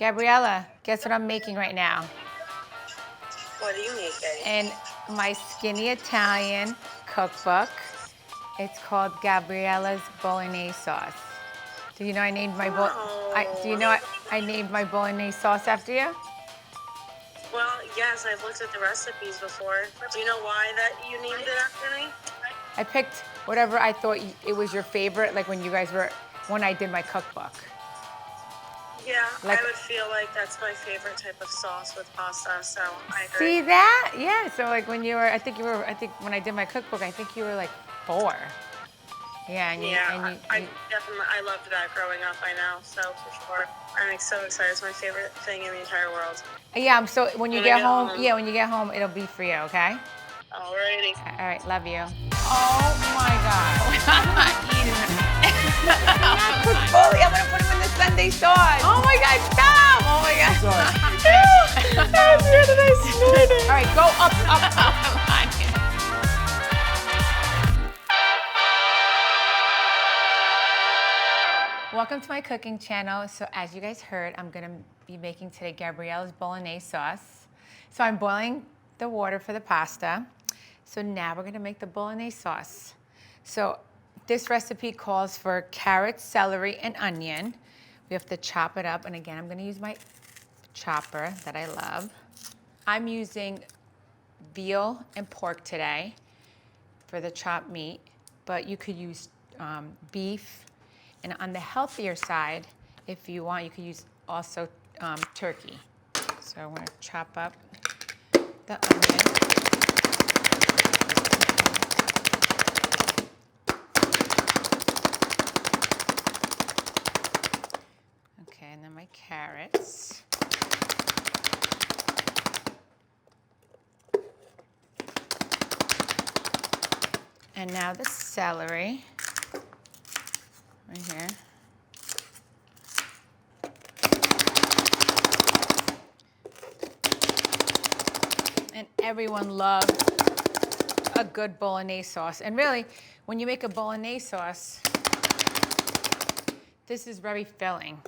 Gabriella, guess what I'm making right now? What are you making? In my Skinny Italian cookbook, it's called Gabriella's Bolognese Sauce. Do you know I named my Oh. I named my bolognese sauce after you? Well, yes, I've looked at the recipes before. Do you know why that you named it after me? I picked whatever I thought it was your favorite, like when I did my cookbook. Yeah, Like, I would feel like that's my favorite type of sauce with pasta, so I agree. see that? Yeah. So like I think when I did my cookbook, I think you were like 4. Yeah, Yeah, I definitely, I loved that growing up, I know, so for sure. I'm so excited. It's my favorite thing in the entire world. yeah. So when you When I get get home, home. yeah, when you get home, it'll be for you. Okay. Alrighty. All right. Love you. Oh my God. I'm not eating it. Not cook fully. I'm gonna put them in the Sunday sauce. Oh my God. Stop. Oh my God. No. That's weird that I snorted. All right. Go up, up, up. Welcome to my cooking channel. So as you guys heard, I'm gonna be making today Gabriella's Bolognese sauce. So I'm boiling the water for the pasta. So now we're gonna make the Bolognese sauce. So this recipe calls for carrots, celery, and onion. We have to chop it up. And again, I'm gonna use my chopper that I love. I'm using veal and pork today for the chopped meat, but you could use beef. And on the healthier side, if you want, you could use also turkey. So I'm gonna chop up the onion. Okay, and then my carrots. And now the celery, right here. And everyone loves a good bolognese sauce. And really, when you make a bolognese sauce, this is very filling.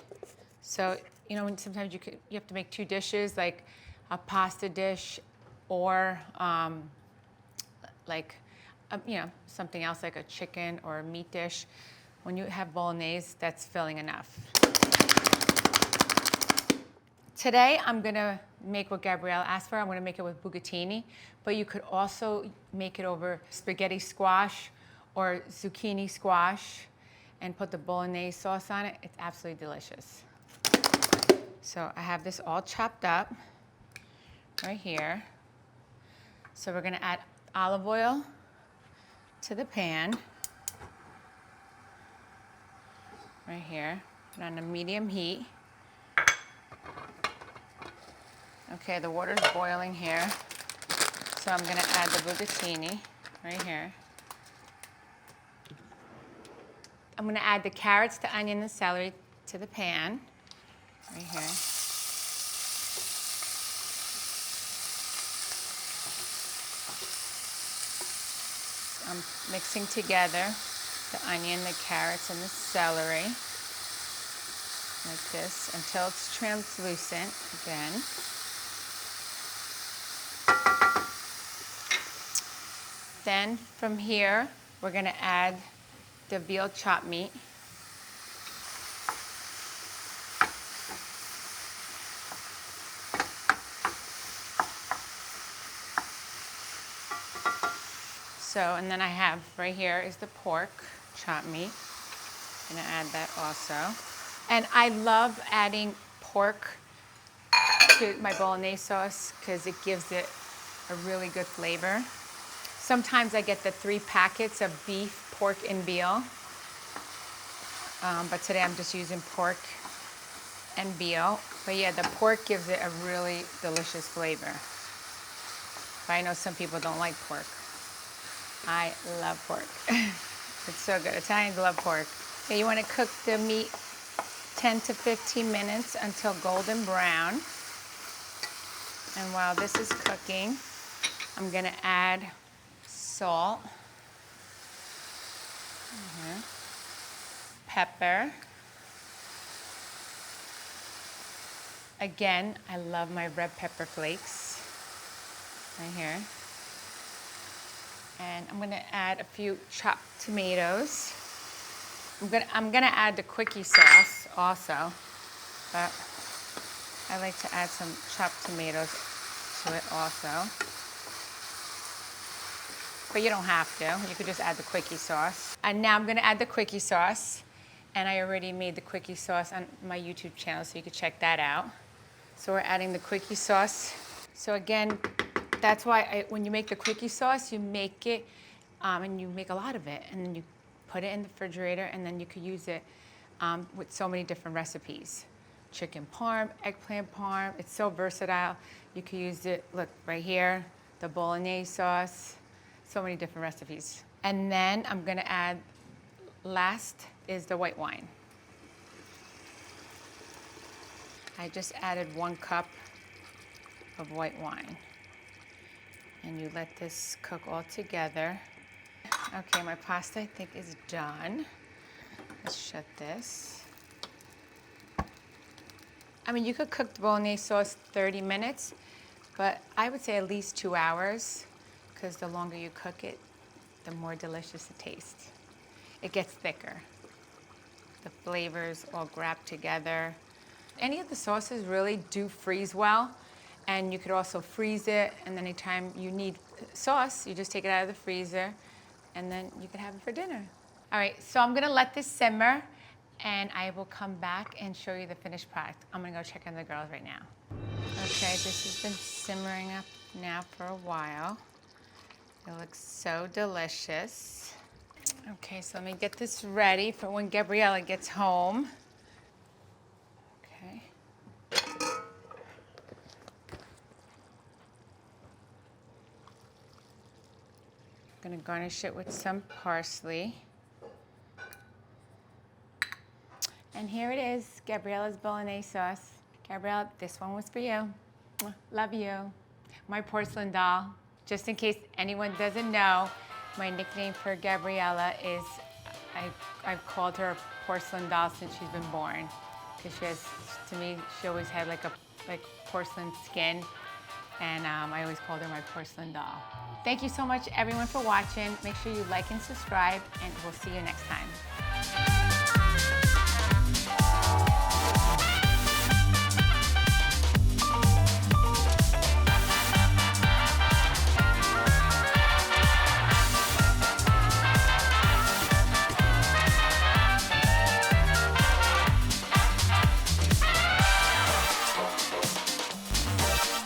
So, you know, sometimes you have to make 2 dishes, like a pasta dish or something else like a chicken or a meat dish. When you have bolognese, that's filling enough. Today, I'm gonna make what Gabriella asked for. I'm gonna make it with bucatini, but you could also make it over spaghetti squash or zucchini squash and put the bolognese sauce on it. It's absolutely delicious. So I have this all chopped up right here. So we're gonna add olive oil to the pan, right here, put on a medium heat. Okay, the water's boiling here. So I'm gonna add the bucatini right here. I'm gonna add the carrots, the onion, the celery to the pan, right here. I'm mixing together the onion, the carrots, and the celery, like this, until it's translucent again. Then from here, we're gonna add the veal chopped meat. So, and then I have right here is the pork chopped meat. I'm gonna add that also. And I love adding pork to my bolognese sauce because it gives it a really good flavor. Sometimes I get the 3 packets of beef, pork, and veal. But today I'm just using pork and veal. But yeah, the pork gives it a really delicious flavor. But I know some people don't like pork. I love pork. It's so good. Italians love pork. Okay, you want to cook the meat 10 to 15 minutes until golden brown. And while this is cooking, I'm going to add salt, pepper, Again, I love my red pepper flakes right here. And I'm gonna add a few chopped tomatoes. I'm gonna add the quickie sauce also, but I like to add some chopped tomatoes to it also. But you don't have to. You could just add the quickie sauce. And now I'm gonna add the quickie sauce. And I already made the quickie sauce on my YouTube channel, so you can check that out. So we're adding the quickie sauce. So again, that's why when you make the quickie sauce, you make it, and you make a lot of it, and then you put it in the refrigerator, and then you could use it with so many different recipes. Chicken parm, eggplant parm, it's so versatile. You could use it, look, right here, the Bolognese sauce, so many different recipes. And then I'm gonna add, last is the white wine. I just added 1 cup of white wine. And you let this cook all together. Okay, my pasta I think is done. Let's shut this. I mean, you could cook the Bolognese sauce 30 minutes, but I would say at least 2 hours, because the longer you cook it, the more delicious it tastes. It gets thicker. The flavors all grab together. Any of the sauces really do freeze well, and you could also freeze it, and then anytime you need sauce, you just take it out of the freezer, and then you can have it for dinner. All right, so I'm gonna let this simmer, and I will come back and show you the finished product. I'm gonna go check on the girls right now. Okay, this has been simmering up now for a while. It looks so delicious. Okay, so let me get this ready for when Gabriella gets home. Okay. I'm gonna garnish it with some parsley. And here it is, Gabriella's Bolognese sauce. Gabriella, this one was for you. Love you. My porcelain doll. Just in case anyone doesn't know, my nickname for Gabriella is, I've called her a porcelain doll since she's been born. Because she has, to me, she always had like porcelain skin. And I always called her my porcelain doll. Thank you so much everyone for watching. Make sure you like and subscribe, and we'll see you next time.